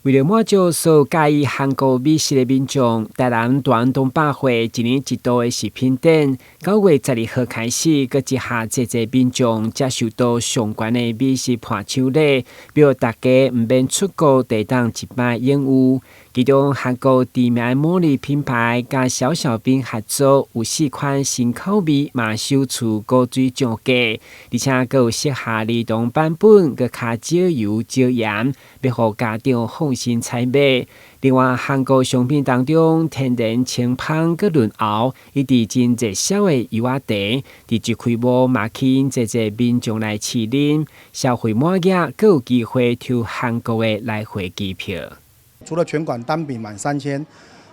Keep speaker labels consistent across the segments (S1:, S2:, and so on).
S1: 为了满足所介意韩国美食的民众，台南大安东百货一年一度的食品展，9月12号开始，佮一下济济民众接受到相关的美食伴手礼，表大家唔免出国地当一摆演舞。其中韩国知名的茉莉品牌甲小小兵合作，有4款新口味嘛首次高水涨价，而且佮有适合儿童版本，佮较少油少盐，要互家长放心采买。另外，韩国商品当中，天然清芳佮润喉，以及真热销的油仔茶，伫即开幕嘛吸引济济民众来试啉，消费满额，佮有机会抽韩国的来回机票。
S2: 除了全馆单笔满3000，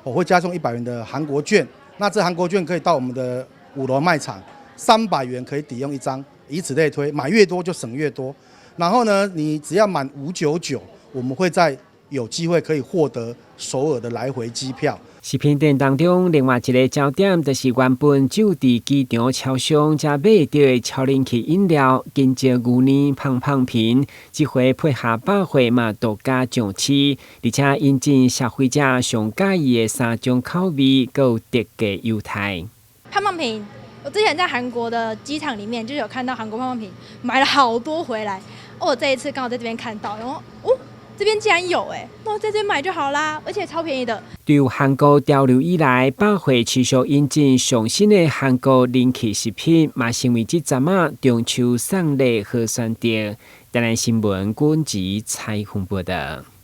S2: 我会加送100元的韩国券。那这韩国券可以到我们的5楼卖场，300元可以抵用1张，以此类推，买越多就省越多。然后呢，你只要满599，我们会在有机会可以获得首尔的来回机票。
S1: 食品店当中，另外一个焦点就是原本就伫机场超商才买到的超人气饮料金蕉牛奶胖胖瓶，这回配合百货嘛独家上市，而且引进消费者上介意的3种口味，还有特价优待。
S3: 胖胖瓶，我之前在韩国的机场里面就有看到韩国胖胖瓶，买了好多回来。我这一次刚好在这边看到，然后这边竟然有那我在这边买就好啦，而且超便宜的。对
S1: 韩国潮流以来，百货持续引进上新的韩国人气食品，嘛成为这阵中秋送礼好选择。台南新闻管制采访报道。